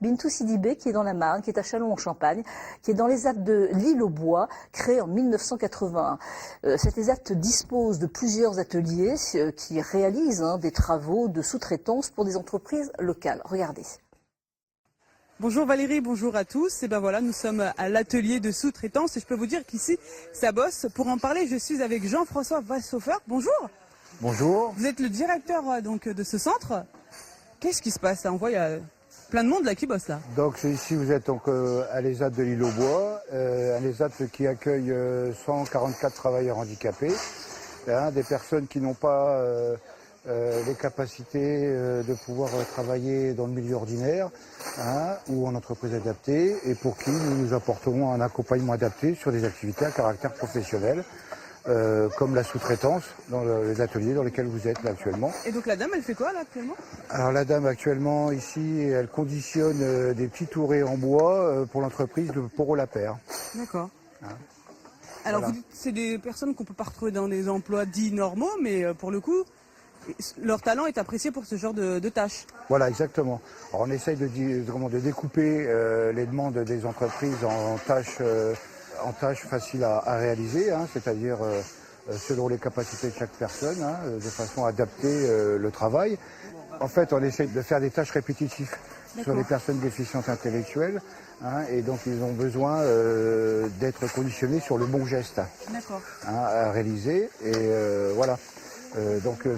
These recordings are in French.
Bintou Sidibé, qui est dans la Marne, qui est à Châlons-en-Champagne, qui est dans les ZAD de l'Île aux Bois, créée en 1981. Cette ZAD dispose de plusieurs ateliers qui réalisent des travaux de sous-traitance pour des entreprises locales. Regardez. Bonjour Valérie, bonjour à tous. Et ben voilà, nous sommes à l'atelier de sous-traitance et je peux vous dire qu'ici, ça bosse. Pour en parler, je suis avec Jean-François Vassoffer. Bonjour. Bonjour. Vous êtes le directeur donc de ce centre. Qu'est-ce qui se passe là? On voit il y a plein de monde là qui bosse là. Donc ici vous êtes donc à l'ESAT de l'Île aux Bois, un ESAT qui accueille 144 travailleurs handicapés, des personnes qui n'ont pas les capacités de pouvoir travailler dans le milieu ordinaire ou en entreprise adaptée, et pour qui nous apporterons un accompagnement adapté sur des activités à caractère professionnel. Comme la sous-traitance dans les ateliers dans lesquels vous êtes là actuellement. Et donc la dame, elle fait quoi là actuellement? Alors la dame actuellement ici, elle conditionne des petits tourets en bois pour l'entreprise de Poro-la-Paire. D'accord. Alors voilà. Vous dites que c'est des personnes qu'on ne peut pas retrouver dans des emplois dits normaux, mais pour le coup, leur talent est apprécié pour ce genre de tâches. Voilà, exactement. Alors on essaye de découper les demandes des entreprises en tâches faciles à réaliser, c'est-à-dire selon les capacités de chaque personne, de façon à adapter le travail. En fait, on essaie de faire des tâches répétitives sur les personnes déficientes intellectuelles, et donc ils ont besoin d'être conditionnés sur le bon geste à réaliser. Et voilà. Donc oui,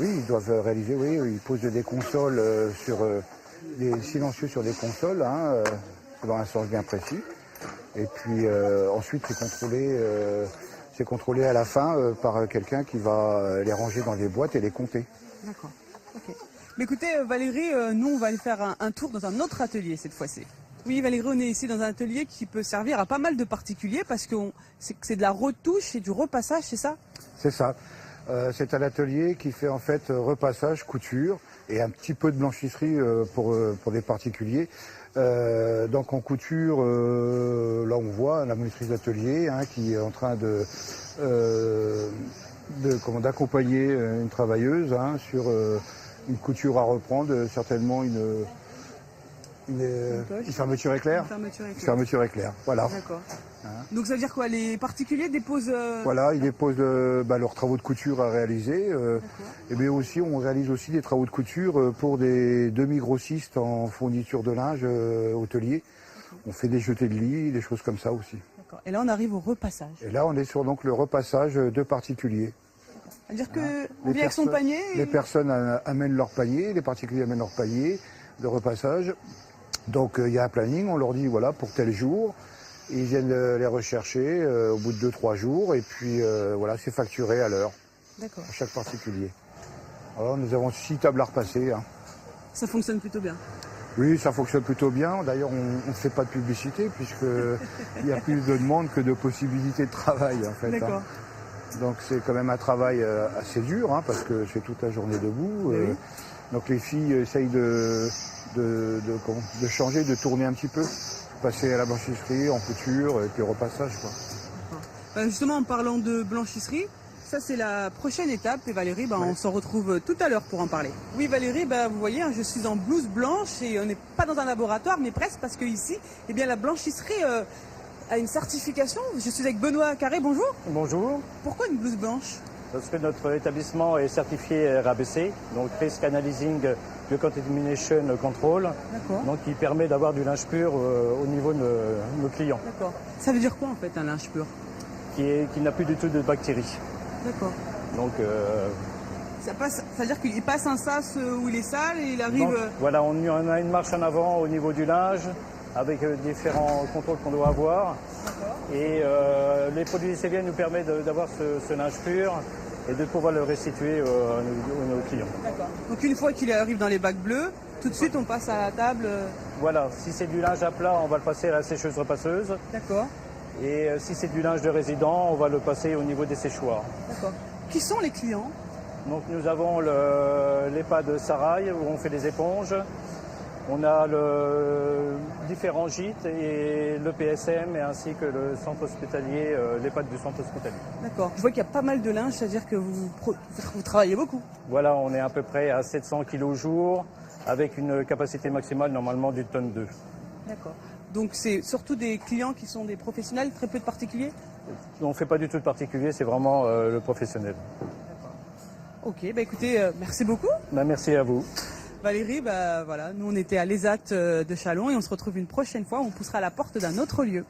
ils doivent réaliser, oui, ils posent des consoles des silencieux sur des consoles, dans un sens bien précis. Et puis ensuite c'est contrôlé à la fin par quelqu'un qui va les ranger dans des boîtes et les compter. D'accord. Ok. Mais écoutez Valérie, nous on va aller faire un tour dans un autre atelier cette fois-ci. Oui Valérie, on est ici dans un atelier qui peut servir à pas mal de particuliers parce que c'est de la retouche et du repassage, c'est ça? C'est ça. C'est un atelier qui fait en fait repassage, couture et un petit peu de blanchisserie pour des particuliers. Donc en couture, là on voit la monitrice d'atelier qui est en train d'accompagner une travailleuse sur une couture à reprendre, certainement une fermeture éclair. Une fermeture éclair, voilà. D'accord. Donc ça veut dire quoi? Les particuliers déposent... Voilà, ils déposent leurs travaux de couture à réaliser. Et bien aussi, on réalise aussi des travaux de couture pour des demi-grossistes en fourniture de linge hôtelier. On fait des jetés de lit, des choses comme ça aussi. Et là, on arrive au repassage. Et là, on est sur donc, le repassage de particuliers. C'est-à-dire qu'on vient avec son panier Les personnes amènent leur panier, les particuliers amènent leur panier de repassage. Donc il y a un planning, on leur dit voilà pour tel jour, ils viennent les rechercher au bout de 2-3 jours et puis voilà, c'est facturé à l'heure. D'accord. À chaque particulier. Alors nous avons 6 tables à repasser. Ça fonctionne plutôt bien? Oui, ça fonctionne plutôt bien. D'ailleurs on ne fait pas de publicité puisqu'il y a plus de demandes que de possibilités de travail en fait. D'accord. Donc c'est quand même un travail assez dur parce que c'est toute la journée debout. Oui. Donc les filles essayent de changer, de tourner un petit peu, passer à la blanchisserie, en couture et puis au repassage. Justement, en parlant de blanchisserie, ça c'est la prochaine étape. Et Valérie, on s'en retrouve tout à l'heure pour en parler. Oui Valérie, vous voyez, je suis en blouse blanche et on n'est pas dans un laboratoire, mais presque, parce que ici, la blanchisserie a une certification. Je suis avec Benoît Carré, bonjour. Bonjour. Pourquoi une blouse blanche? Parce que notre établissement est certifié RABC, donc Risk Analyzing Contamination Control, donc qui permet d'avoir du linge pur au niveau de nos clients. D'accord. Ça veut dire quoi en fait un linge pur? Qui n'a plus du tout de bactéries. D'accord. Donc ça veut dire qu'il passe un sas où il est sale et il arrive... Donc, voilà, on a une marche en avant au niveau du linge avec différents contrôles qu'on doit avoir. Et les produits CVN nous permettent d'avoir ce linge pur et de pouvoir le restituer à nos clients. D'accord. Donc une fois qu'il arrive dans les bacs bleus, tout de suite on passe à la table. Voilà, si c'est du linge à plat, on va le passer à la sécheuse repasseuse. D'accord. Et si c'est du linge de résident, on va le passer au niveau des séchoirs. D'accord. Qui sont les clients? Donc nous avons l'EHPAD Sarail où on fait des éponges. On a différents gîtes et le PSM et ainsi que le centre hospitalier, l'EHPAD du centre hospitalier. D'accord. Je vois qu'il y a pas mal de linge, c'est-à-dire que vous travaillez beaucoup. Voilà, on est à peu près à 700 kg au jour avec une capacité maximale normalement d'une tonne 2. D'accord. Donc c'est surtout des clients qui sont des professionnels, très peu de particuliers? On ne fait pas du tout de particulier, c'est vraiment le professionnel. Ok, bah écoutez, merci beaucoup. Merci à vous. Valérie, bah voilà, nous on était à l'ESAT de Châlons et on se retrouve une prochaine fois où on poussera à la porte d'un autre lieu.